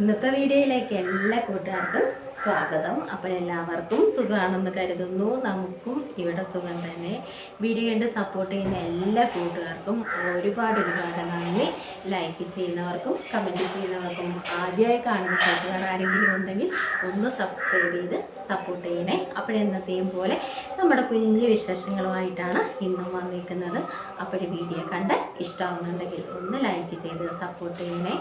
ഇന്നത്തെ വീഡിയോയിലേക്ക് എല്ലാ കൂട്ടുകാർക്കും സ്വാഗതം. എല്ലാവർക്കും സുഖമാണെന്ന് കരുതുന്നു. നമുക്കും ഇവിടെ സുഖം തന്നെ. വീഡിയോ കണ്ട് സപ്പോർട്ട് ചെയ്യുന്ന എല്ലാ കൂട്ടുകാർക്കും ഒരുപാട് നന്ദി. ലൈക്ക് ചെയ്യുന്നവർക്കും കമൻറ്റ് ചെയ്യുന്നവർക്കും ആദ്യമായി കാണുന്ന കൂട്ടുകാർ ആരെങ്കിലും ഉണ്ടെങ്കിൽ ഒന്ന് സബ്സ്ക്രൈബ് ചെയ്ത് സപ്പോർട്ട് ചെയ്യണേ. ഇന്നത്തെയും പോലെ നമ്മുടെ കുഞ്ഞു വിശേഷങ്ങളുമായിട്ടാണ് ഇന്നും വന്നിരിക്കുന്നത്. വീഡിയോ കണ്ട് ഇഷ്ടമാകുന്നുണ്ടെങ്കിൽ ഒന്ന് ലൈക്ക് ചെയ്ത് സപ്പോർട്ട് ചെയ്യണേ.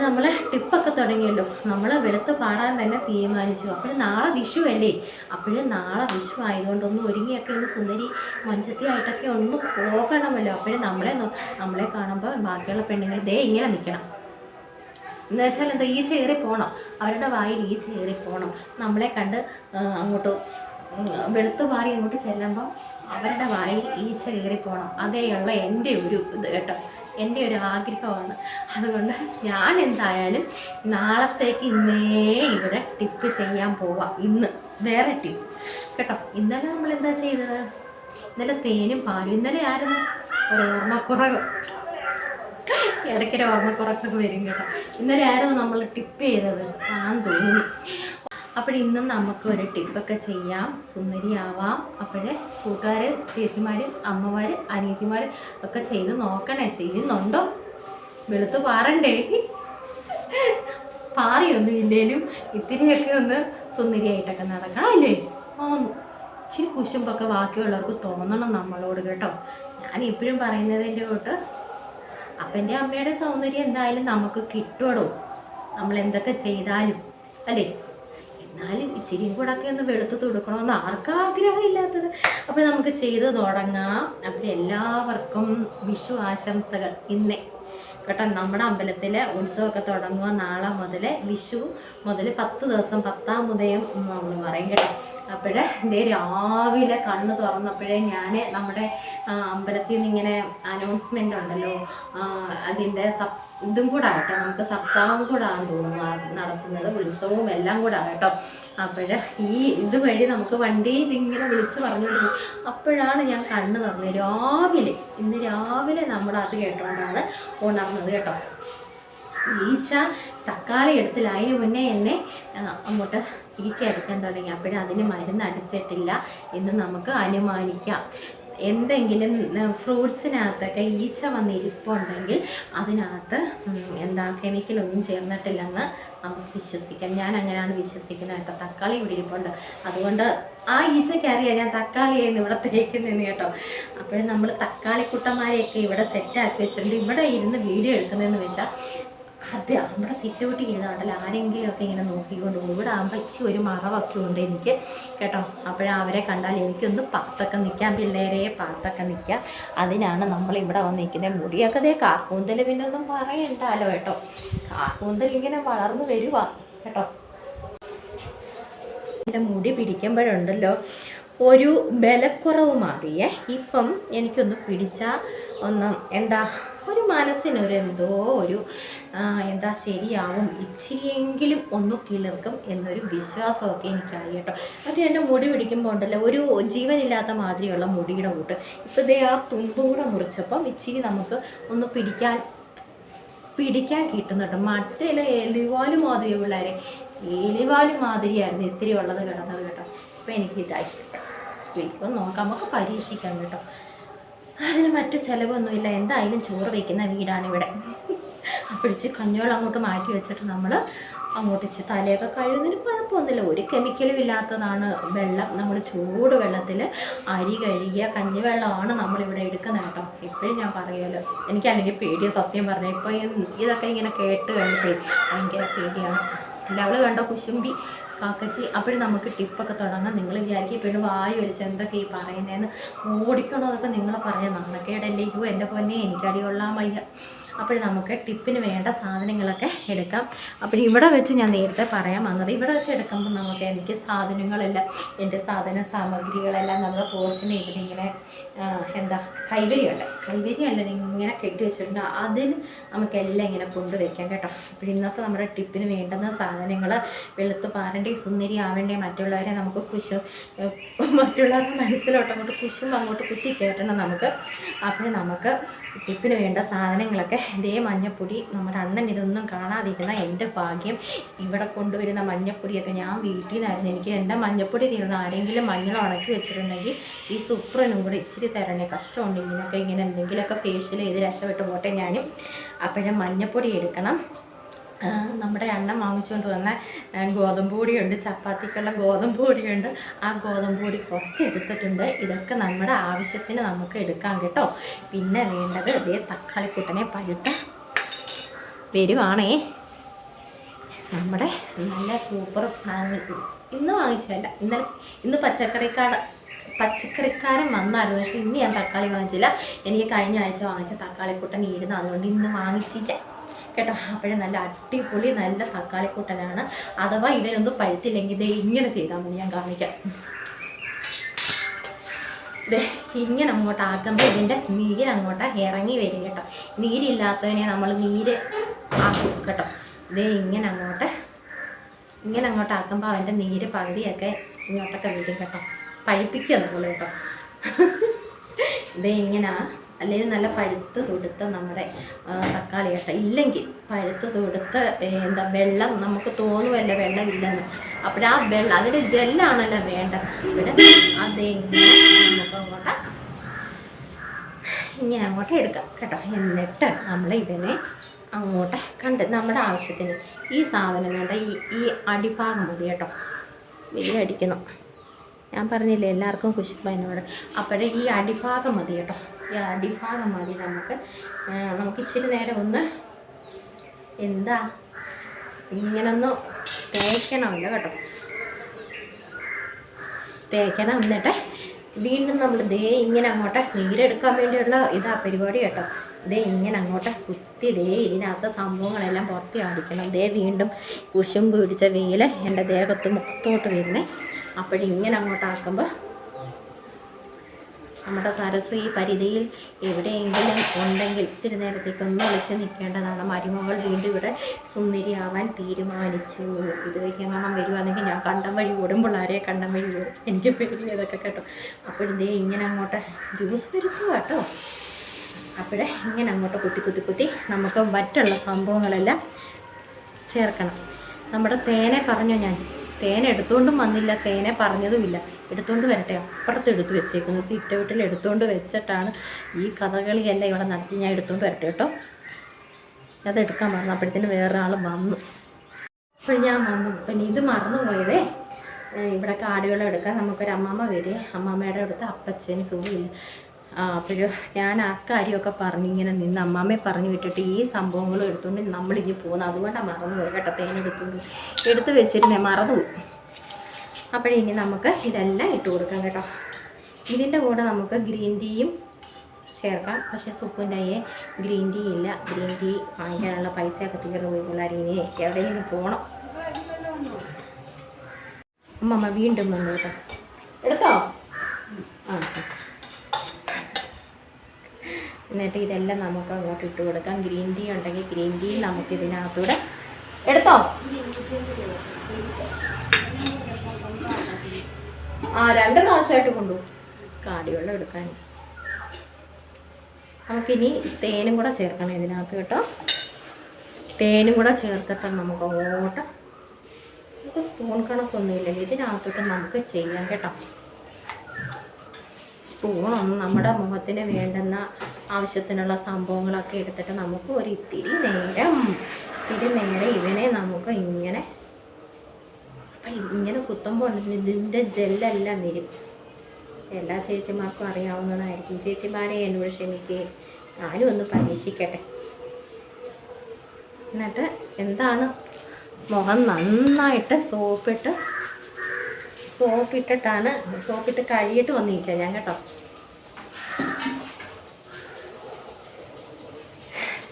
നമ്മൾ ടിപ്പൊക്കെ തുടങ്ങിയല്ലോ. നമ്മൾ വെളുത്ത് പാറാൻ തന്നെ തീരുമാനിച്ചു. നാളെ വിഷു അല്ലേ. നാളെ വിഷു ആയതുകൊണ്ടൊന്ന് ഒരുങ്ങിയൊക്കെ ഒന്ന് സുന്ദരി മഞ്ചത്തിയായിട്ടൊക്കെ ഒന്ന് പോകണമല്ലോ. നമ്മളെ കാണുമ്പോൾ ബാക്കിയുള്ള പെണ്ണുങ്ങൾ ദേ ഇങ്ങനെ നിൽക്കണം. എന്ന് വെച്ചാൽ എന്താ, ഈ ചേറി പോകണം, അവരുടെ വായിൽ ഈ ചേറി പോകണം. നമ്മളെ കണ്ട് അങ്ങോട്ട് വെളുത്ത് പാറി അങ്ങോട്ട് ചെല്ലുമ്പോൾ അവരുടെ വായിൽ ഈച്ച കയറിപ്പോണം. അതേയുള്ള എൻ്റെ ഒരു ഇത് കേട്ടോ, എൻ്റെ ഒരു ആഗ്രഹമാണ്. അതുകൊണ്ട് ഞാൻ എന്തായാലും നാളത്തേക്ക് ഇന്നേ ഇവിടെ ടിപ്പ് ചെയ്യാൻ പോവാം. ഇന്ന് വേറെ ടിപ്പ് കേട്ടോ. ഇന്നലെ നമ്മൾ എന്താ ചെയ്തത്? ഇന്നലെ തേനും പാലും. ഇന്നലെ ആയിരുന്നു ഒരു ഓർമ്മക്കുറവ്, ഇടയ്ക്കൊരു ഓർമ്മക്കുറക്കൊക്കെ വരും കേട്ടോ. ഇന്നലെ ആയിരുന്നു നമ്മൾ ടിപ്പ് ചെയ്തത് ആന്ന് തോന്നുന്നു. ഇന്നും നമുക്കൊരു ടിപ്പൊക്കെ ചെയ്യാം, സുന്ദരിയാവാം. കൂട്ടുകാർ, ചേച്ചിമാർ, അമ്മമാർ, അനിയത്തിമാർ ഒക്കെ ചെയ്ത് നോക്കണേ. ചെയ്യുന്നുണ്ടോ? വെളുത്ത് പാറണ്ടേ? പാറിയൊന്നും ഇല്ലേലും ഇത്തിരിയൊക്കെ ഒന്ന് സുന്ദരിയായിട്ടൊക്കെ നടക്കണം അല്ലേ? ഇച്ചിരി കുശുമ്പൊക്കെ ബാക്കിയുള്ളവർക്ക് തോന്നണം നമ്മളോട് കേട്ടോ. ഞാൻ എപ്പോഴും പറയുന്നതിൻ്റെ തൊട്ട് അപ്പൻ്റെ അമ്മയുടെ സൗന്ദര്യം എന്തായാലും നമുക്ക് കിട്ടുമോ, നമ്മൾ എന്തൊക്കെ ചെയ്താലും അല്ലേ. എന്നാലും ഇച്ചിരിയും കൂടെ ഒക്കെ ഒന്ന് വെളുത്ത് കൊടുക്കണമെന്ന് ആർക്കും ആഗ്രഹമില്ലാത്തത്. നമുക്ക് ചെയ്ത് തുടങ്ങാം. എല്ലാവർക്കും വിഷു ആശംസകൾ ഇന്നേ കേട്ടോ. നമ്മുടെ അമ്പലത്തിലെ ഉത്സവമൊക്കെ തുടങ്ങുക നാളെ മുതൽ. വിഷു മുതൽ 10 ദിവസം 10-ാം ഉദയം നമ്മൾ പറയും കേട്ടോ. ഇതേ രാവിലെ കണ്ണ് തുറന്നപ്പോഴേ ഞാൻ നമ്മുടെ അമ്പലത്തിൽ നിന്ന് ഇങ്ങനെ അനൗൺസ്മെൻ്റ് ഉണ്ടല്ലോ, അതിൻ്റെ ഇതും കൂടെ ആകട്ടെ, നമുക്ക് സപ്താഹം കൂടെ ആണെന്ന് തോന്നുന്നു നടത്തുന്നത്, ഉത്സവവും എല്ലാം കൂടെ ആകട്ടോ. ഈ ഇതുവഴി നമുക്ക് വണ്ടിയിൽ ഇങ്ങനെ വിളിച്ച് പറഞ്ഞുകൊണ്ടിരുന്നു. അപ്പോഴാണ് ഞാൻ കണ്ണ് തുറന്നത്. ഇന്ന് രാവിലെ നമ്മുടെ അത് കേട്ടോണ്ടാണ് ഉണർന്നത് കേട്ടോ. ഈച്ച തക്കാളി എടുത്തില്ല, അതിന് മുന്നേ എന്നെ അങ്ങോട്ട് ഈച്ച എടുക്കാൻ തുടങ്ങി. അതിന് മരുന്ന് അടിച്ചിട്ടില്ല എന്ന് നമുക്ക് അനുമാനിക്കാം. എന്തെങ്കിലും ഫ്രൂട്ട്സിനകത്തൊക്കെ ഈച്ച വന്നിരിപ്പുണ്ടെങ്കിൽ അതിനകത്ത് കെമിക്കലൊന്നും ചേർന്നിട്ടില്ലെന്ന് നമുക്ക് വിശ്വസിക്കാം. ഞാൻ അങ്ങനെയാണ് വിശ്വസിക്കുന്നത് കേട്ടോ. തക്കാളി ഇവിടെ ഇരിപ്പുണ്ട്, അതുകൊണ്ട് ആ ഈച്ചക്കറിയാം ഞാൻ തക്കാളിയായിരുന്നു ഇവിടെ തേക്കുന്നതെന്ന് കേട്ടോ. നമ്മൾ തക്കാളിക്കുട്ടന്മാരെയൊക്കെ ഇവിടെ സെറ്റാക്കി വെച്ചിട്ടുണ്ട്. ഇവിടെ ഇരുന്ന് വീഡിയോ എടുക്കുന്നതെന്ന് വെച്ചാൽ അത് നമ്മുടെ സിറ്റ് ഔട്ട് ചെയ്യുന്നതുകൊണ്ടല്ലോ, ആരെങ്കിലുമൊക്കെ ഇങ്ങനെ നോക്കിക്കൊണ്ട് പോകും. ഇവിടെ ആകുമ്പോൾ ഇച്ചിരി ഒരു മറവൊക്കെ ഉണ്ട് എനിക്ക് കേട്ടോ. അവരെ കണ്ടാൽ എനിക്കൊന്ന് പാത്തൊക്കെ നിൽക്കാം, പിള്ളേരെ പാത്തൊക്കെ നിൽക്കാം. അതിനാണ് നമ്മളിവിടെ വന്ന് നിൽക്കുന്നത്. മുടിയൊക്കെ കാക്കൂന്തൽ പിന്നെ ഒന്നും പറയണ്ടല്ലോ കേട്ടോ. കാക്കൂന്തൽ ഇങ്ങനെ വളർന്നു വരുവാ കേട്ടോ. എൻ്റെ മുടി പിടിക്കുമ്പോഴുണ്ടല്ലോ ഒരു ബലക്കുറവ് മാറിയേ. ഇപ്പം എനിക്കൊന്ന് പിടിച്ചാൽ ഒരു മനസ്സിനൊരു ശരിയാവും, ഇച്ചിരിയെങ്കിലും ഒന്ന് കിളിർക്കും എന്നൊരു വിശ്വാസമൊക്കെ എനിക്കായി കേട്ടോ. എൻ്റെ മുടി പിടിക്കുമ്പോൾ ഉണ്ടല്ലോ ഒരു ജീവനില്ലാത്ത മാതിരിയുള്ള മുടിയുടെ കൂട്ട്. ഇപ്പോൾ ആ തുമ്പൂടെ മുറിച്ചപ്പം ഇച്ചിരി നമുക്ക് ഒന്ന് പിടിക്കാൻ കിട്ടുന്നുണ്ട്. മറ്റേ എലിവാല് മാതിരി പിള്ളേരെ എലിവാല് മാതിരിയായിരുന്നു ഇത്തിരി ഉള്ളത് കിടന്നത് കേട്ടോ. ഇപ്പം എനിക്കിതാ ഇഷ്ടം. ഇപ്പം നോക്കാം, നമുക്ക് പരീക്ഷിക്കാം കേട്ടോ. അതിന് മറ്റു ചിലവൊന്നുമില്ല. എന്തായാലും ചോറ് വയ്ക്കുന്ന വീടാണിവിടെ. കഞ്ഞോളം അങ്ങോട്ട് മാറ്റി വെച്ചിട്ട് നമ്മൾ അങ്ങോട്ട് തലയൊക്കെ കഴുകുന്നതിന് കുഴപ്പമൊന്നുമില്ല. ഒരു കെമിക്കലും ഇല്ലാത്തതാണ് വെള്ളം. നമ്മൾ ചൂട് വെള്ളത്തിൽ അരി കഴുകിയ കഞ്ഞിവെള്ളമാണ് നമ്മളിവിടെ എടുക്കുന്നത് കേട്ടോ. എപ്പോഴും ഞാൻ പറയുമല്ലോ, എനിക്കല്ലെങ്കിൽ പേടിയാണ് സത്യം പറഞ്ഞാൽ. ഇപ്പോൾ ഇതൊക്കെ ഇങ്ങനെ കേട്ട് കഴിഞ്ഞപ്പോഴേ ഭയങ്കര പേടിയാണ്. അവൾ കണ്ടോ കുശുമ്പി കാക്കച്ചി. നമുക്ക് ടിപ്പൊക്കെ തുടങ്ങാം. നിങ്ങൾ വിചാരിക്കും ഇപ്പോഴും വായു വലിച്ച് എന്തൊക്കെ ഈ പറയുന്നതെന്ന്. ഓടിക്കണോ അതൊക്കെ നിങ്ങൾ പറഞ്ഞ നാണക്കേടല്ലേ. എൻ്റെ പൊന്നെ എനിക്കടി കൊള്ളാൻ വയ്യ. നമുക്ക് ടിപ്പിന് വേണ്ട സാധനങ്ങളൊക്കെ എടുക്കാം. ഇവിടെ വെച്ച് ഞാൻ നേരത്തെ പറയാൻ വന്നത്, ഇവിടെ വെച്ച് എടുക്കുമ്പോൾ എനിക്ക് സാധനങ്ങളെല്ലാം, എൻ്റെ സാധന സാമഗ്രികളെല്ലാം നമ്മുടെ പോർഷന് ഇവിടെ ഇങ്ങനെ കൈവരിയല്ല ഇങ്ങനെ കെട്ടി വെച്ചിട്ടുണ്ട്. അതിന് നമുക്കെല്ലാം ഇങ്ങനെ കൊണ്ടുവയ്ക്കാം കേട്ടോ. ഇന്നത്തെ നമ്മുടെ ടിപ്പിന് വേണ്ടുന്ന സാധനങ്ങൾ വെളുത്ത് പാരണ്ടേ, സുന്ദരി ആവേണ്ടേ, മറ്റുള്ളവരെ നമുക്ക് മറ്റുള്ളവരുടെ മനസ്സിലോട്ട് അങ്ങോട്ട് അങ്ങോട്ട് കുത്തി കയറ്റണം നമുക്ക്. നമുക്ക് ടിപ്പിന് വേണ്ട സാധനങ്ങളൊക്കെ ഇതേ മഞ്ഞപ്പൊടി നമ്മുടെ അണ്ണൻ ഇതൊന്നും കാണാതിരുന്ന എൻ്റെ ഭാഗ്യം. ഇവിടെ കൊണ്ടുവരുന്ന മഞ്ഞപ്പൊടിയൊക്കെ ഞാൻ വീട്ടിൽ നിന്നായിരുന്നു. എനിക്ക് എൻ്റെ മഞ്ഞപ്പൊടി തീർന്ന് ആരെങ്കിലും മഞ്ഞൾ ഉണക്കി വെച്ചിട്ടുണ്ടെങ്കിൽ ഈ സുപ്രനും കൂടെ ഇച്ചിരി തരണേ. കഷ്ടമുണ്ട് ഇങ്ങനെ എന്തെങ്കിലുമൊക്കെ ഫേഷ്യൽ ചെയ്ത് രക്ഷപ്പെട്ട് പോട്ടെ ഞാനും. അപ്പോഴും മഞ്ഞപ്പൊടി എടുക്കണം. നമ്മുടെ അണ്ണൻ വാങ്ങിച്ചുകൊണ്ട് വന്ന ഗോതമ്പ് പൊടിയുണ്ട്, ചപ്പാത്തിക്കുള്ള ഗോതമ്പ് പൊടിയുണ്ട്. ആ ഗോതമ്പ് പൊടി കുറച്ച് എടുത്തിട്ടുണ്ട്. ഇതൊക്കെ നമ്മുടെ ആവശ്യത്തിന് നമുക്ക് എടുക്കാം കേട്ടോ. പിന്നെ വേണ്ടത് ഇതേ തക്കാളിക്കുട്ടനെ പഴുത്ത വരുവാണേ. നമ്മുടെ നല്ല സൂപ്പർ ഇന്ന് വാങ്ങിച്ചതല്ല, ഇന്ന് പച്ചക്കറിക്കാരൻ വന്നായിരുന്നു. പക്ഷേ ഇന്ന് ഞാൻ തക്കാളി വാങ്ങിച്ചില്ല. എനിക്ക് കഴിഞ്ഞ ആഴ്ച വാങ്ങിച്ച തക്കാളിക്കുട്ടൻ ഇരുന്ന്, അതുകൊണ്ട് ഇന്ന് വാങ്ങിച്ചില്ല കേട്ടോ. അപ്പോഴും നല്ല അടിപൊളി നല്ല തക്കാളിക്കൂട്ടനാണ്. അഥവാ ഇവരൊന്നും പഴുത്തില്ലെങ്കിൽ ഇത് ഇങ്ങനെ ചെയ്താൽ മതി, ഞാൻ കാണിക്കാം. ഇത് ഇങ്ങനെ അങ്ങോട്ട് ആക്കുമ്പോൾ ഇതിൻ്റെ നീരങ്ങോട്ട് ഇറങ്ങി വരും കേട്ടോ. നീരില്ലാത്തതിനെ നമ്മൾ നീര് ആക്കും കേട്ടോ. ഇത് ഇങ്ങനെ അങ്ങോട്ട് ആക്കുമ്പോൾ അവൻ്റെ നീര് പകുതിയൊക്കെ ഇങ്ങോട്ടൊക്കെ വരും കേട്ടോ. പഴുപ്പിക്കുക നമ്മൾ കേട്ടോ. ഇത് ഇങ്ങനെ, അല്ലെങ്കിൽ നല്ല പഴുത്ത് തൊടുത്ത നമ്മുടെ തക്കാളി കേട്ടോ. ഇല്ലെങ്കിൽ പഴുത്ത് തൊടുത്ത വെള്ളം നമുക്ക് തോന്നുമല്ലോ വെള്ളമില്ലെന്ന്. അപ്പോഴാ വെള്ളം അതിൻ്റെ ജെല്ലാണല്ലോ വേണ്ടത്. ഇവിടെ അതെങ്ങനെ നമുക്ക് ഇങ്ങനെ അങ്ങോട്ട് എടുക്കാം കേട്ടോ. എന്നിട്ട് നമ്മൾ ഇവനെ അങ്ങോട്ട് നമ്മുടെ ആവശ്യത്തിന് ഈ സാധനം വേണ്ട, ഈ അടിഭാഗം മതി കേട്ടോ. വെയിലടിക്കുന്നു, ഞാൻ പറഞ്ഞില്ലേ എല്ലാവർക്കും കുശിപ്പതിനോട്. അപ്പോഴേ ഈ അടിഭാഗം മതി കേട്ടോ. ഈ അടിഭാഗം മതി നമുക്ക് ഇച്ചിരി നേരം ഒന്ന് ഇങ്ങനൊന്ന് തേക്കണമല്ലോ കേട്ടോ. തേക്കണം. എന്നിട്ട് വീണ്ടും നമ്മൾ ഇങ്ങനെ അങ്ങോട്ട് നീരെടുക്കാൻ വേണ്ടിയുള്ള പരിപാടി കേട്ടോ. ഇങ്ങനെ അങ്ങോട്ട് കുത്തി ഇതിനകത്ത് സംഭവങ്ങളെല്ലാം പുറത്തി അടിക്കണം. വീണ്ടും കുശുമ്പ് പിടിച്ച വെയിൽ എൻ്റെ ദേഹത്ത് മൊത്തത്തോട്ട് വരുന്നേ. അപ്പോഴിങ്ങനെ അങ്ങോട്ടാക്കുമ്പോൾ നമ്മുടെ സരസ്വ ഈ പരിധിയിൽ എവിടെയെങ്കിലും ഉണ്ടെങ്കിൽ ഇത്തിരി നേരത്തേക്കൊന്ന് ഒളിച്ച് നിൽക്കേണ്ടതാണ്. മരുമകൾ വീണ്ടും ഇവിടെ സുന്ദരിയാവാൻ തീരുമാനിച്ചു. ഇതുവഴിക്ക് കാണാൻ വരുവാണെങ്കിൽ ഞാൻ കണ്ടം വഴി ഓടുമ്പോൾ ആരെയും കണ്ടം വഴി ഓടും. എനിക്ക് പേടിയതൊക്കെ കേട്ടോ. അപ്പോഴിതേ ഇങ്ങനെ അങ്ങോട്ട് ജ്യൂസ് വരുത്തുക കേട്ടോ. അപ്പോഴേ ഇങ്ങനെ അങ്ങോട്ട് കുത്തി നമുക്ക് മറ്റുള്ള സംഭവങ്ങളെല്ലാം ചേർക്കണം. നമ്മുടെ തേനെ പറഞ്ഞോ, ഞാൻ തേൻ എടുത്തുകൊണ്ടും വന്നില്ല, തേനെ പറഞ്ഞതുമില്ല. എടുത്തുകൊണ്ട് വരട്ടെ, അപ്പുറത്ത് എടുത്ത് വെച്ചേക്കുന്നു. സിറ്റ് ഔട്ടിൽ എടുത്തുകൊണ്ട് വെച്ചിട്ടാണ് ഈ കഥകളിയെല്ലാം ഇവിടെ നടത്തി. ഞാൻ എടുത്തുകൊണ്ട് വരട്ടെ കേട്ടോ. അതെടുക്കാൻ മറന്നു. അപ്പോഴത്തേന് വേറൊരാൾ വന്നു. അപ്പോൾ ഞാൻ വന്നു. പിന്നെ ഇത് മറന്നു പോയതേ, ഇവിടെ കാടുകളെ എടുക്കാൻ നമുക്കൊരു അമ്മമ്മ വരെ. അമ്മമ്മയുടെ അടുത്ത് അപ്പച്ചന് സുഖമില്ല. അപ്പോഴും ഞാൻ ആ കാര്യമൊക്കെ പറഞ്ഞിങ്ങനെ നിന്ന് അമ്മാമ്മയെ പറഞ്ഞു വിട്ടിട്ട് ഈ സംഭവങ്ങളും എടുത്തുകൊണ്ട് നമ്മളിങ്ങനെ പോകുന്നു. അതുകൊണ്ടാണ് മറന്നുപോയി കേട്ടോ. എടുത്ത് വെച്ചിരുന്നേ, മറന്നുപോയി. അപ്പോഴിനി നമുക്ക് ഇതെല്ലാം ഇട്ട് കൊടുക്കാം കേട്ടോ. ഇതിൻ്റെ കൂടെ നമുക്ക് ഗ്രീൻ ടീയും ചേർക്കാം. പക്ഷേ സുപ്പിൻ്റെ ഗ്രീൻ ടീ ഇല്ല. ഗ്രീൻ ടീ വാങ്ങിക്കാനുള്ള പൈസയൊക്കെ തീർന്നു പോയി. പിള്ളേർ ഇനി എവിടെയെങ്കിലും പോകണം. അമ്മമ്മ വീണ്ടും വന്നു കേട്ടോ. എടുത്തോ? എന്നിട്ട് ഇതെല്ലാം നമുക്ക് അങ്ങോട്ട് ഇട്ട് കൊടുക്കാം. ഗ്രീൻ ടീ ഉണ്ടെങ്കിൽ ഗ്രീൻ ടീ നമുക്ക് ഇതിനകത്തൂടെ എടുത്തോ. 2 പ്രാവശ്യമായിട്ട് കൊണ്ടുപോകും കാടിവെള്ളം എടുക്കാൻ. നമുക്കിനി തേനും കൂടെ ചേർക്കണം ഇതിനകത്ത് കേട്ടോ. തേനും കൂടെ ചേർത്തിട്ട് നമുക്ക് അങ്ങോട്ട് സ്പൂൺ കണക്കൊന്നുമില്ലെങ്കിൽ ഇതിനകത്തോട്ട് നമുക്ക് ചെയ്യാം കേട്ടോ. സ്പൂണൊന്നും നമ്മുടെ മുഖത്തിന് വേണ്ടുന്ന ആവശ്യത്തിനുള്ള സംഭവങ്ങളൊക്കെ എടുത്തിട്ട് നമുക്ക് ഒരു ഇത്തിരി നേരം ഇവനെ നമുക്ക് ഇങ്ങനെ കുത്തുമ്പോൾ ഇതിൻ്റെ ജെല്ലെല്ലാം വരും. എല്ലാ ചേച്ചിമാർക്കും അറിയാവുന്നതായിരിക്കും. ചേച്ചിമാരെ എന്നോട് ക്ഷമിക്കുകയും ഞാനും ഒന്ന് പരീക്ഷിക്കട്ടെ. എന്നിട്ട് മുഖം നന്നായിട്ട് സോപ്പിട്ട് കഴുകിയിട്ട് വന്നിരിക്കുക ഞാൻ കേട്ടോ.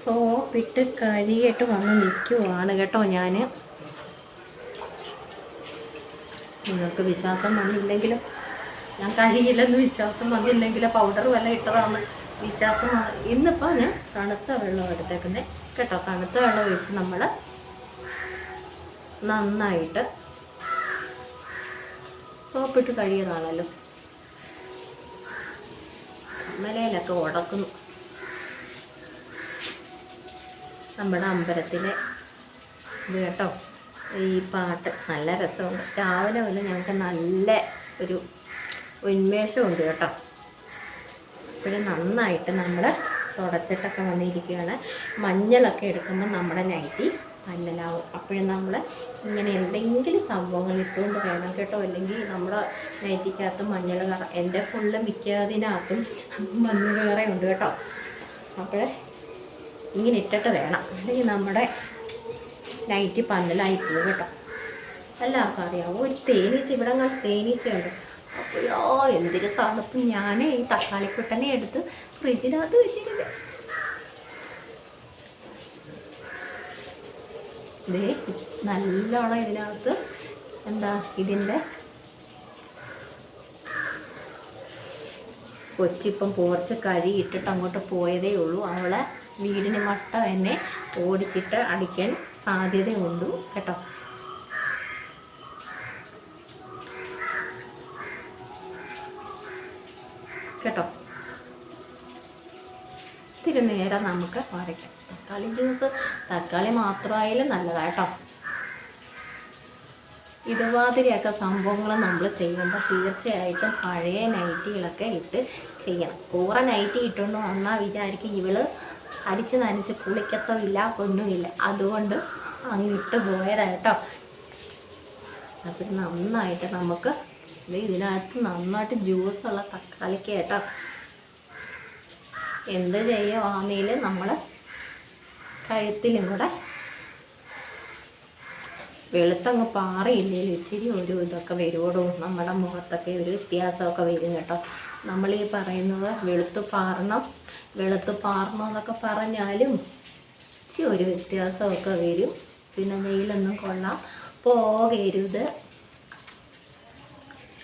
സോപ്പിട്ട് കഴുകിയിട്ട് വന്ന് നിൽക്കുവാണ് കേട്ടോ ഞാൻ. നിങ്ങൾക്ക് വിശ്വാസം വന്നില്ലെങ്കിലും, ഞാൻ കഴുകിയില്ലെന്ന് വിശ്വാസം വന്നില്ലെങ്കിലും പൗഡർ വല്ല ഇട്ടതാണ് വിശ്വാസം. ഇന്നിപ്പോൾ ഞാൻ തണുത്ത വെള്ളം എടുത്തേക്കുന്നത് കേട്ടോ. തണുത്ത വെള്ളം ഒഴിച്ച് നമ്മൾ നന്നായിട്ട് സോപ്പിട്ട് കഴുകിയതാണല്ലോ. മലയിലൊക്കെ ഉടക്കുന്നു. നമ്മുടെ അമ്പലത്തിലെ ഇത് കേട്ടോ. ഈ പാട്ട് നല്ല രസമുണ്ട്. രാവിലെ മുതൽ ഞങ്ങൾക്ക് നല്ല ഒരു ഉന്മേഷമുണ്ട് കേട്ടോ. അപ്പോഴും നന്നായിട്ട് നമ്മൾ തുടച്ചിട്ടൊക്കെ വന്നിരിക്കുകയാണ്. മഞ്ഞളൊക്കെ എടുക്കുമ്പോൾ നമ്മുടെ നൈറ്റി നല്ലതാവും. അപ്പോഴും നമ്മൾ ഇങ്ങനെ എന്തെങ്കിലും സംഭവങ്ങൾ ഇട്ടുകൊണ്ട് വേണം കേട്ടോ. അല്ലെങ്കിൽ നമ്മുടെ നൈറ്റിക്കകത്ത് മഞ്ഞൾ കറ, എൻ്റെ ഫുള്ള് മിക്കതിനകത്തും മഞ്ഞൾ കറ ഉണ്ട് കേട്ടോ. അപ്പോൾ ഇങ്ങനെ ഇട്ടിട്ട് വേണം, അല്ലെങ്കിൽ നമ്മുടെ നൈറ്റി പന്നലായി പോകും കേട്ടോ. എല്ലാവർക്കും അറിയാമോ, ഒരു തേനീച്ച, ഇവിടെ അങ്ങനെ തേനീച്ചയുണ്ട്. അപ്പോഴോ എന്തൊരു തണുപ്പ്. ഞാൻ ഈ തക്കാളിക്കുട്ടനെ എടുത്ത് ഫ്രിഡ്ജിനകത്ത് വെച്ചിട്ടുണ്ട്. ഇതേ നല്ലോണം ഇതിനകത്ത് എന്താ ഇതിൻ്റെ കൊച്ചിപ്പം പോർച്ച് കഴുകിയിട്ടിട്ട് അങ്ങോട്ട് പോയതേ ഉള്ളൂ. അവളെ വീടിന് മട്ട എന്നെ ഓടിച്ചിട്ട് അടിക്കാൻ സാധ്യതയുണ്ട് കേട്ടോ. കേട്ടോ, ഇത്തിരി നേരം നമുക്ക് വരയ്ക്കാം. തക്കാളി ജ്യൂസ്, തക്കാളി മാത്രമായാലും നല്ലതാട്ടോ. ഇതുമാതിരിയൊക്കെ സംഭവങ്ങൾ നമ്മൾ ചെയ്യുമ്പോൾ തീർച്ചയായിട്ടും പഴയ നൈറ്റികളൊക്കെ ഇട്ട് ചെയ്യണം. കൂറ നൈറ്റി ഇട്ടുകൊണ്ട് വന്നാൽ വിചാരിക്കും ഇവള് അടിച്ച് നനച്ച് കുളിക്കത്തുമില്ല, ഒന്നുമില്ല. അതുകൊണ്ട് അങ്ങിട്ട് പോയതാട്ടോ. അപ്പം നന്നായിട്ട് നമുക്ക് ഇതിനകത്ത് നന്നായിട്ട് ജ്യൂസുള്ള തക്കാളിക്ക് കേട്ടോ. എന്ത് ചെയ്യുവാന്നേൽ നമ്മൾ കഴുത്തിലും കൂടെ വെളുത്തങ്ങ് പാറയില്ലേലും ഇച്ചിരി ഒരു ഇതൊക്കെ വരുവോടോ, നമ്മുടെ മുഖത്തൊക്കെ ഒരു വ്യത്യാസമൊക്കെ വരും കേട്ടോ. നമ്മൾ ഈ പറയുന്നത് വെളുത്ത് പാറണം എന്നൊക്കെ പറഞ്ഞാലും ഇച്ചിരി ഒരു വ്യത്യാസമൊക്കെ വരും. പിന്നെ വെയിലൊന്നും കൊള്ളാൻ പോകരുത്.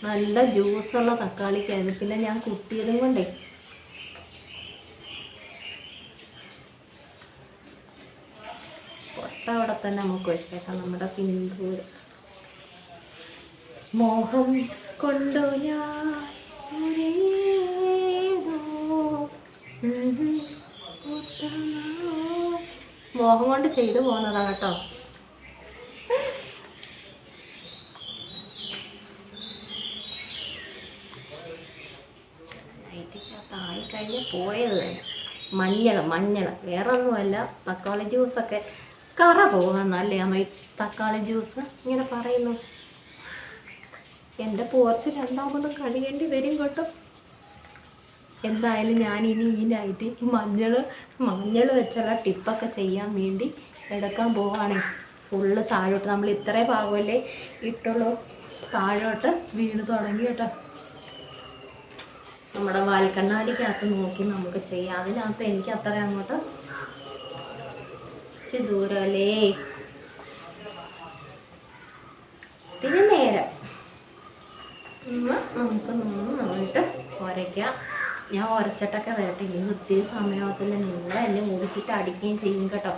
നല്ല ജ്യൂസുള്ള തക്കാളിക്കായിരുന്നു. പിന്നെ ഞാൻ കുത്തിയതും കൊണ്ടേ അവിടെ തന്നെ നമുക്ക് വെച്ചേക്കാം. നമ്മുടെ സിന്ദൂർ മോഹം കൊണ്ടു ഞാൻ മോഹം കൊണ്ട് ചെയ്തു പോകുന്നതാ കേട്ടോ. നൈറ്റിക്കകത്തായി കഴിഞ്ഞ് പോയത് തന്നെ മഞ്ഞൾ വേറെ ഒന്നുമല്ല. തക്കാളി ജ്യൂസൊക്കെ കറ പോകാൻ നല്ലതാണോ ഈ തക്കാളി ജ്യൂസ്? ഇങ്ങനെ പറയുന്നു. എൻ്റെ പോർച്ച് രണ്ടാമതും കഴുകേണ്ടി വരും കേട്ടോ. എന്തായാലും ഞാനിനി ഈ നൈറ്റി മഞ്ഞൾ വെച്ചുള്ള ടിപ്പൊക്കെ ചെയ്യാൻ വേണ്ടി എടുക്കാൻ പോവാണ്. ഫുള്ള് താഴോട്ട്, നമ്മൾ ഇത്രയും ഭാഗമല്ലേ ഇട്ടുള്ളൂ, താഴോട്ട് വീണ് തുടങ്ങി കേട്ടോ. നമ്മുടെ വാൽക്കണ്ണാടിക്കകത്ത് നോക്കി നമുക്ക് ചെയ്യാം. അതിനകത്ത് എനിക്ക് അത്ര അങ്ങോട്ട് ദൂരല്ലേ. പിന്നെ നേരം നമുക്ക് നന്നായിട്ട് ഉരയ്ക്കാം. ഞാൻ ഉരച്ചിട്ടൊക്കെ വരട്ടെ. ഇനി ഒത്തിരി സമയത്തിൽ നിങ്ങളെന്നെ ഓടിച്ചിട്ട് അടിക്കുകയും ചെയ്യും കേട്ടോ.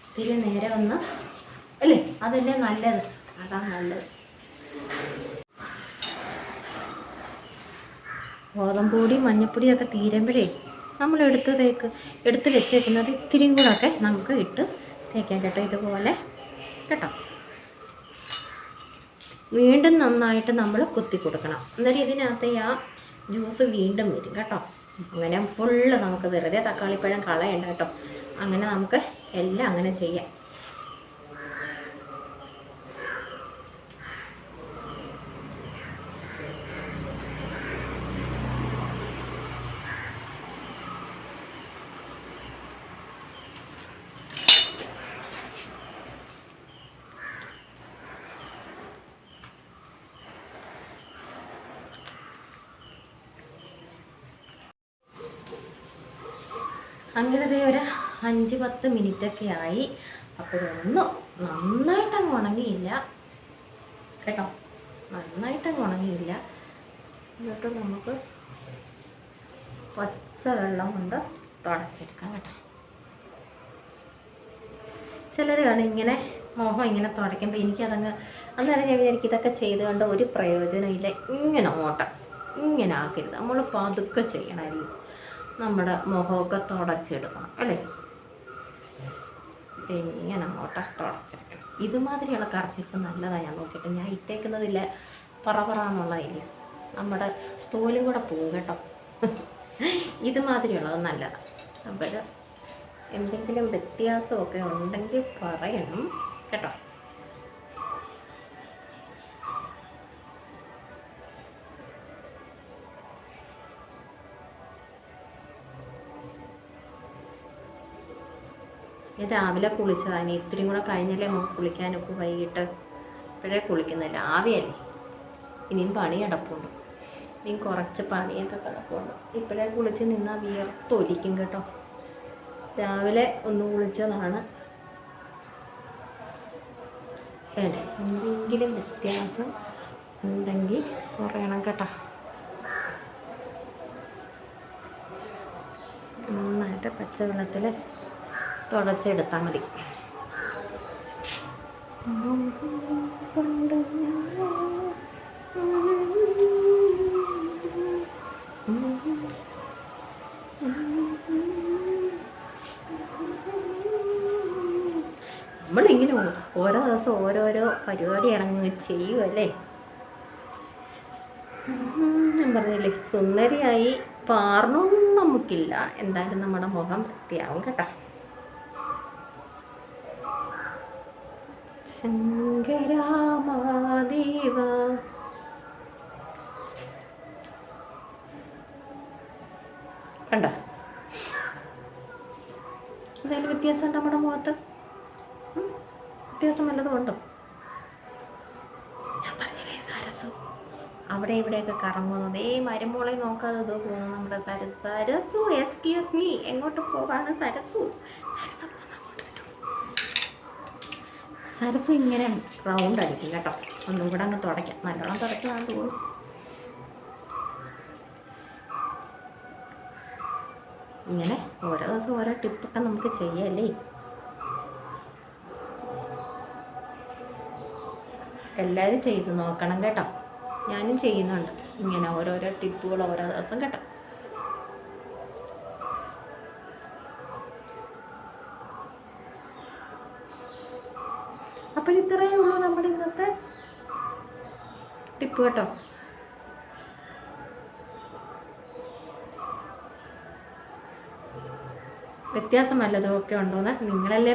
ഒത്തിരി നേരം ഒന്ന് അല്ലേ, അതല്ലേ നല്ലത്, അതാ നല്ലത്. ഗോതമ്പൊടി മഞ്ഞപ്പൊടിയൊക്കെ തീരുമ്പോഴേ നമ്മൾ എടുത്ത് വെച്ചേക്കുന്നത് ഇത്തിരിയും കൂടെ ഒക്കെ നമുക്ക് ഇട്ട് തേക്കാം കേട്ടോ. ഇതുപോലെ കേട്ടോ. വീണ്ടും നന്നായിട്ട് നമ്മൾ കുത്തി കൊടുക്കണം. എന്നാലും ഇതിനകത്ത് ആ ജ്യൂസ് വീണ്ടും വരും കേട്ടോ. അങ്ങനെ ഫുള്ള് നമുക്ക് വെറുതെ തക്കാളിപ്പഴം കളയണ്ട കേട്ടോ. അങ്ങനെ നമുക്ക് എല്ലാം അങ്ങനെ ചെയ്യാം. അങ്ങനെ ഒരു 5-10 മിനിറ്റൊക്കെ ആയി. അപ്പോഴൊന്നും നന്നായിട്ടങ്ങ് ഉണങ്ങിയില്ല കേട്ടോ. നന്നായിട്ടങ്ങ് ഉണങ്ങിയില്ല. എന്നിട്ട് നമുക്ക് പച്ചവെള്ളം കൊണ്ട് തുടച്ചെടുക്കാം കേട്ടോ. ചിലർ കാണും ഇങ്ങനെ മുഖം ഇങ്ങനെ തുടയ്ക്കുമ്പോൾ എനിക്കതങ്ങ് അന്നേരം ഞാൻ വിചാരിക്കും ഇതൊക്കെ ചെയ്തുകൊണ്ട് ഒരു പ്രയോജനമില്ല. ഇങ്ങനെ ആക്കരുത്, നമ്മൾ പതുക്കെ ചെയ്യണമായിരിക്കും. നമ്മുടെ മുഖമൊക്കെ തുടച്ചെടുക്കണം അല്ലേ. ഇങ്ങനെ അങ്ങോട്ട് തുടച്ചെടുക്കണം. ഇതുമാതിരിയുള്ള കർച്ചീഫ് നല്ലതാണ്. ഞാൻ നോക്കിയിട്ട് ഞാൻ ഇട്ടേക്കുന്നതില്ല പറന്നുള്ളതില്ല, നമ്മുടെ തോലും കൂടെ പോകും കേട്ടോ. ഇതുമാതിരിയുള്ളത് നല്ലതാണ്. അപ്പോൾ എന്തെങ്കിലും വ്യത്യാസമൊക്കെ ഉണ്ടെങ്കിൽ പറയണം കേട്ടോ. ഞാൻ രാവിലെ കുളിച്ചതാണ്, ഇത്തിരിയും കൂടെ കഴിഞ്ഞല്ലേ നമുക്ക് കുളിക്കാനൊക്കെ. വൈകിട്ട് ഇപ്പോഴേ കുളിക്കുന്നില്ല, ആവിയല്ലേ. ഇനിയും പണി കിടപ്പുണ്ട്, ഇനിയും കുറച്ച് പണിയൊക്കെ കിടപ്പുണ്ട്. ഇപ്പോഴേ കുളിച്ച് നിന്നാൽ വിയർത്തൊലിക്കും കേട്ടോ. രാവിലെ ഒന്ന് കുളിച്ചതാണ്. വേണ്ടേ എന്തെങ്കിലും വ്യത്യാസം ഉണ്ടെങ്കിൽ പറയണം കേട്ടോ. നന്നായിട്ട് പച്ചവെള്ളത്തിൽ തുടച്ചെടുത്താൽ മതി. നമ്മളിങ്ങനെ ഓരോ ദിവസം ഓരോരോ പരിപാടി ഇറങ്ങി ചെയ്യുമല്ലേ. ഞാൻ പറഞ്ഞില്ലേ സുന്ദരിയായി പാർന്നൊന്നും നമുക്കില്ല, എന്തായാലും നമ്മുടെ മുഖം വൃത്തിയാവും കേട്ടോ. ശങ്കരാമാദേവ കണ്ടോ, എന്തായാലും വ്യത്യാസമുണ്ട് നമ്മുടെ മുഖത്ത്. വ്യത്യാസം വല്ലതും ഉണ്ടോ? ഞാൻ പറഞ്ഞില്ലേ സരസു അവിടെ ഇവിടെയൊക്കെ കറങ്ങുന്നത്. മരുമോളെ നോക്കാതെ പോകുന്നു നമ്മുടെ സരസു. എക്സ്ക്യൂസ് മീ, എങ്ങോട്ട് പോകാണ് സരസു? സരസു പോകുന്ന അങ്ങോട്ട് കേട്ടോ. സരസു ഇങ്ങനെ റൗണ്ട് അടിക്കും കേട്ടോ. ഒന്നും കൂടെ അങ്ങ് തുടയ്ക്കാം, നല്ലോണം തുടയ്ക്കാന്ന് തോന്നുന്നു. ഇങ്ങനെ ഓരോ ദിവസം ഓരോ ടിപ്പൊക്കെ നമുക്ക് ചെയ്യാല്ലേ. എല്ലാവരും ചെയ്ത് നോക്കണം കേട്ടോ. ഞാനും ചെയ്യുന്നുണ്ട് ഇങ്ങനെ ഓരോരോ ടിപ്പുകൾ ഓരോ ദിവസം കേട്ടോ. അപ്പോൾ ഇത്രയേ ഉള്ളൂ നമ്മുടെ ഇന്നത്തെ ടിപ്പ് കേട്ടോ. വ്യത്യാസം വല്ലതുമൊക്കെ ഉണ്ടോയെന്ന് നിങ്ങളല്ലേ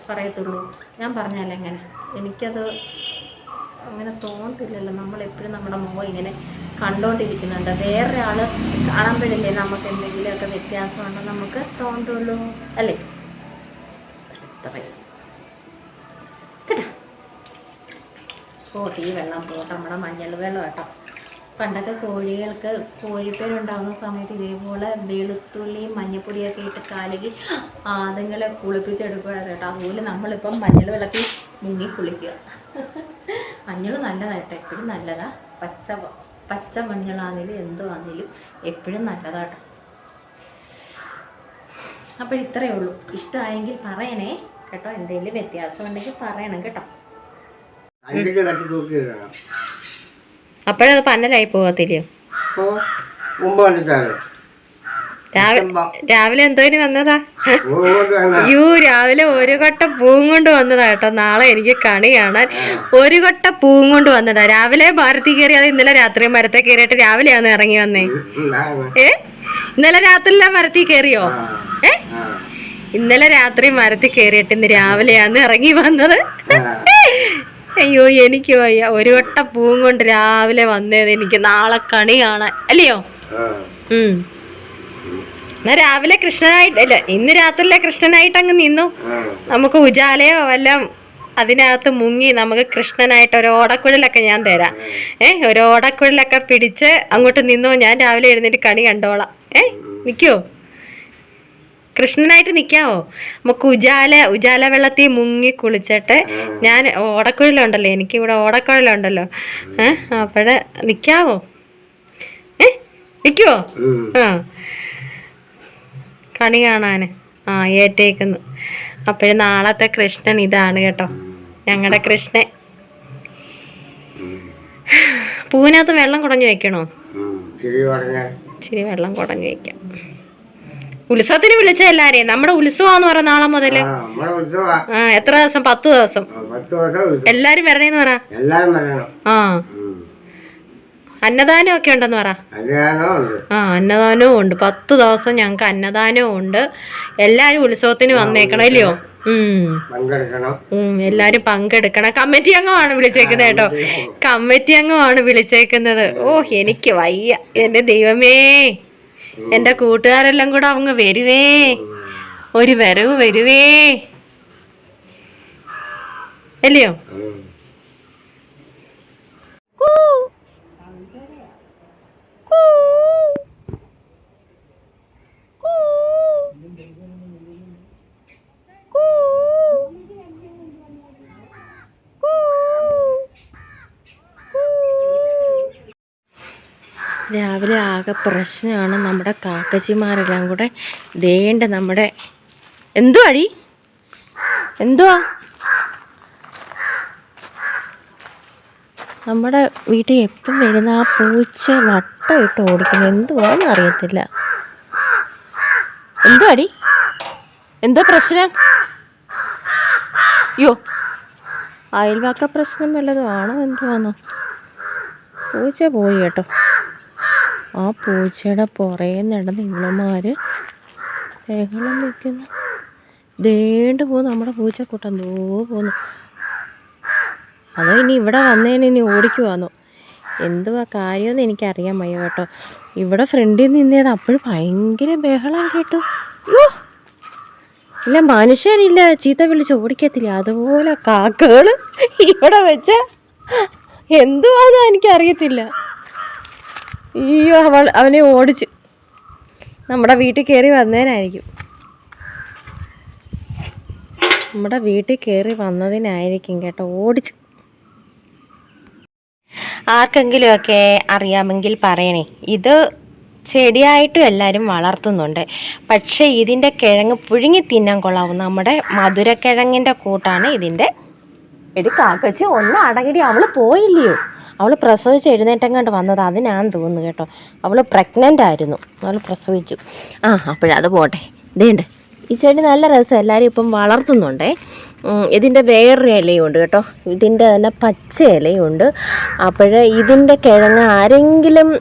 പറയത്തുള്ളൂ. ഞാൻ പറഞ്ഞാലേ എങ്ങനെ, എനിക്കത് അങ്ങനെ തോന്നത്തില്ലല്ലോ. നമ്മളെപ്പോഴും നമ്മുടെ മുഖം ഇങ്ങനെ കണ്ടുകൊണ്ടിരിക്കുന്നുണ്ട്. വേറൊരാൾ കാണുമ്പോഴല്ലേ നമുക്ക് എന്തെങ്കിലുമൊക്കെ വ്യത്യാസമുണ്ടോ നമുക്ക് തോന്നുള്ളൂ അല്ലേ. ഇത്രയും കേട്ടോ. ഈ വെള്ളം പോട്ടെ, നമ്മുടെ മഞ്ഞൾ വെള്ളം കേട്ടോ. പണ്ടൊക്കെ കോഴികൾക്ക് കോഴിപ്പേരുണ്ടാകുന്ന സമയത്ത് ഇതേപോലെ വെളുത്തുള്ളിയും മഞ്ഞപ്പൊടിയൊക്കെ ഇട്ട് കലക്കി അതുങ്ങളെ കുളിപ്പിച്ചെടുക്കുകയായിരുന്നു കേട്ടോ. അതുപോലെ നമ്മളിപ്പം മഞ്ഞൾ വെള്ളത്തിൽ മുങ്ങി കുളിക്കുക. മഞ്ഞൾ നല്ലതായിട്ട് എപ്പോഴും നല്ലതാണ്. പച്ച മഞ്ഞളാണെങ്കിലും എന്തോ ആണെങ്കിലും എപ്പോഴും നല്ലതാട്ടോ. അപ്പോൾ ഇത്രയേ ഉള്ളൂ. ഇഷ്ടമായെങ്കിൽ പറയണേ കേട്ടോ. എന്തെങ്കിലും വ്യത്യാസം ഉണ്ടെങ്കിൽ പറയണം കേട്ടോ. അപ്പോഴത് പന്നലായി പോകത്തില്ലയോ? രാവിലെ എന്തോന് വന്നതാ? രാവിലെ ഒരു കൊട്ട പൂവും കൊണ്ട് വന്നതാ കേട്ടോ. നാളെ എനിക്ക് കണി കാണാൻ ഒരു കൊട്ട പൂവും കൊണ്ട് വന്നതാ. രാവിലെ മരത്തിൽ കയറി, അത് ഇന്നലെ രാത്രി മരത്തെ കയറിയിട്ട് രാവിലെയാണ് ഇറങ്ങി വന്നേ. ഇന്നലെ രാത്രിയിലാ മരത്തിൽ കയറിയോ? ഇന്നലെ രാത്രി മരത്തിൽ കയറിയിട്ട് ഇന്ന് രാവിലെയാണ് ഇറങ്ങി വന്നത്. അയ്യോ എനിക്ക് വയ്യ. ഒരു വട്ട പൂവും കൊണ്ട് രാവിലെ വന്നത് എനിക്ക് നാളെ കണി കാണാൻ അല്ലയോ. എന്നാ രാവിലെ കൃഷ്ണനായിട്ട് അല്ല, ഇന്ന് രാത്രിയിലെ കൃഷ്ണനായിട്ട് അങ്ങ് നിന്നു. നമുക്ക് ഉജാലയോ വല്ലതും അതിനകത്ത് മുങ്ങി നമുക്ക് കൃഷ്ണനായിട്ട് ഒരു ഓടക്കുഴലൊക്കെ ഞാൻ തരാം. ഒരു ഓടക്കുഴലൊക്കെ പിടിച്ച് അങ്ങോട്ട് നിന്നോ. ഞാൻ രാവിലെ എഴുന്നേറ്റ് കണി കണ്ടോളാം. നിൽക്കുവോ? കൃഷ്ണനായിട്ട് നിൽക്കാവോ? നമുക്ക് ഉജാല വെള്ളത്തിൽ മുങ്ങി കുളിച്ചിട്ട് ഞാൻ ഓടക്കുഴലുണ്ടല്ലോ, എനിക്കിവിടെ ഓടക്കുഴലുണ്ടല്ലോ. അപ്പോഴേ നിൽക്കാവോ? നിൽക്കുവോ? കണി കാണാൻ ഏറ്റേക്കുന്നു. അപ്പോഴും നാളത്തെ കൃഷ്ണൻ ഇതാണ് കേട്ടോ, ഞങ്ങളുടെ കൃഷ്ണൻ. പൂവിനകത്ത് വെള്ളം കുടഞ്ഞു വെക്കണോ? ഇച്ചിരി വെള്ളം കുടഞ്ഞു വെക്കാം. ഉത്സവത്തിന് വിളിച്ച എല്ലാരെയും. നമ്മുടെ ഉത്സവമാന്ന് പറഞ്ഞ നാളെ മുതല്. എത്ര ദിവസം? 10 ദിവസം. എല്ലാരും വരണേന്ന് പറ. ആ, അന്നദാനം ഒക്കെ ഉണ്ടെന്ന് പറ. ആ, അന്നദാനവും ഉണ്ട്. 10 ദിവസം ഞങ്ങക്ക് അന്നദാനവും ഉണ്ട്. എല്ലാരും ഉത്സവത്തിന് വന്നേക്കണം ഇല്ലയോ? എല്ലാരും പങ്കെടുക്കണം. കമ്മിറ്റി അംഗമാണ് വിളിച്ചേക്കുന്നത് കേട്ടോ. കമ്മിറ്റി അംഗമാണ് വിളിച്ചേക്കുന്നത്. ഓ, എനിക്ക് വയ്യ എന്റെ ദൈവമേ. എന്റെ കൂട്ടുകാരെല്ലാം കൂടെ അങ്ങ് വരുവേ, ഒരു വരവ് വരുവേ അല്ലയോ? രാവിലെ ആകെ പ്രശ്നമാണ്. നമ്മുടെ കാക്കച്ചിമാരെല്ലാം കൂടെ ദേണ്ട നമ്മുടെ എന്തുവാടി, എന്തുവാ നമ്മുടെ വീട്ടിൽ എപ്പം വരുന്ന ആ പൂച്ച വട്ടം ഇട്ട് ഓടിക്കുന്നത് എന്തുവാന്ന് അറിയത്തില്ല. എന്തുവാടി, എന്തോ പ്രശ്നം? അയ്യോ, അയൽവാക്ക പ്രശ്നം വല്ലതും ആണോ എന്തുവാന്നോ? പൂച്ച പോയി കേട്ടോ. ആ പൂച്ചയുടെ പുറകെ നടന്ന് ഇവളമാര് ബഹളം വെക്കുന്നു. ദേണ്ട് പോകുന്നു നമ്മുടെ പൂച്ചക്കൂട്ടം. പോകുന്നു. അതോ ഇനി ഇവിടെ വന്നതിന് ഇനി ഓടിക്കുവാന്നോ? എന്തുവാ കാര്യമെന്ന് എനിക്കറിയാൻ വയ്യ കേട്ടോ. ഇവിടെ ഫ്രണ്ടിൽ നിന്നേത് അപ്പോഴും ഭയങ്കര ബഹളം കേട്ടു. അയ്യോ, ഇല്ല മനുഷ്യനില്ല ചീത്ത വിളിച്ച് ഓടിക്കത്തില്ല, അതുപോലെ കാക്കകൾ ഇവിടെ വെച്ച എന്തുവാന്ന് എനിക്കറിയത്തില്ല. അയ്യോ, അവനെ ഓടിച്ച് നമ്മുടെ വീട്ടിൽ കയറി വന്നതിനായിരിക്കും. നമ്മുടെ വീട്ടിൽ കയറി വന്നതിനായിരിക്കും കേട്ടോ ഓടിച്ച്. ആർക്കെങ്കിലുമൊക്കെ അറിയാമെങ്കിൽ പറയണേ. ഇത് ചെടിയായിട്ടും എല്ലാവരും വളർത്തുന്നുണ്ട്. പക്ഷേ ഇതിൻ്റെ കിഴങ്ങ് പുഴുങ്ങി തിന്നാൻ കൊള്ളാവും. നമ്മുടെ മധുരക്കിഴങ്ങിൻ്റെ കൂട്ടാണ് ഇതിൻ്റെ. എടി കാക്കച്ചി ഒന്ന് അടങ്ങടി, അവൾ പോയില്ലയോ? അവൾ പ്രസവിച്ച് എഴുന്നേറ്റങ്ങാണ്ട് വന്നത് അതിനാന്ന് തോന്നുന്നു കേട്ടോ. അവൾ പ്രഗ്നൻ്റ് ആയിരുന്നു, അവൾ പ്രസവിച്ചു. അപ്പോഴത് പോട്ടെ. ഇതേണ്ട് ഈ ചെടി നല്ല രസം, എല്ലാവരും ഇപ്പം വളർത്തുന്നുണ്ടേ. ഇതിൻ്റെ വേറൊരു ഇലയുണ്ട് കേട്ടോ, ഇതിൻ്റെ തന്നെ പച്ച ഇലയുണ്ട്. അപ്പോൾ ഇതിൻ്റെ കിഴങ്ങ് ആരെങ്കിലും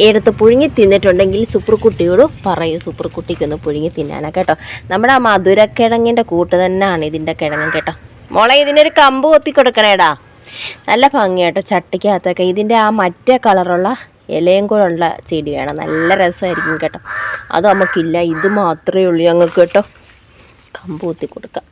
എടുത്ത് പുഴുങ്ങി തിന്നിട്ടുണ്ടെങ്കിൽ സൂപ്പർക്കുട്ടിയോട് പറയും, സൂപ്പർക്കുട്ടിക്കൊന്ന് പുഴുങ്ങി തിന്നാനാ കേട്ടോ. നമ്മുടെ ആ മധുരക്കിഴങ്ങിൻ്റെ കൂട്ട് തന്നെയാണ് ഇതിൻ്റെ കിഴങ്ങ് കേട്ടോ. മോളെ ഇതിൻ്റെ ഒരു കമ്പ് കൊത്തി കൊടുക്കണേടാ. നല്ല ഭംഗിയാട്ടോ ചട്ടിക്കകത്തൊക്കെ. ഇതിൻ്റെ ആ മറ്റേ കളറുള്ള ഇലയും കൂടെ ഉള്ള ചെടി വേണം, നല്ല രസമായിരിക്കും കേട്ടോ. അത് നമുക്കില്ല, ഇത് മാത്രമേ ഉള്ളൂ ഞങ്ങൾക്ക് കേട്ടോ. കമ്പ് കുത്തി കൊടുക്കാം.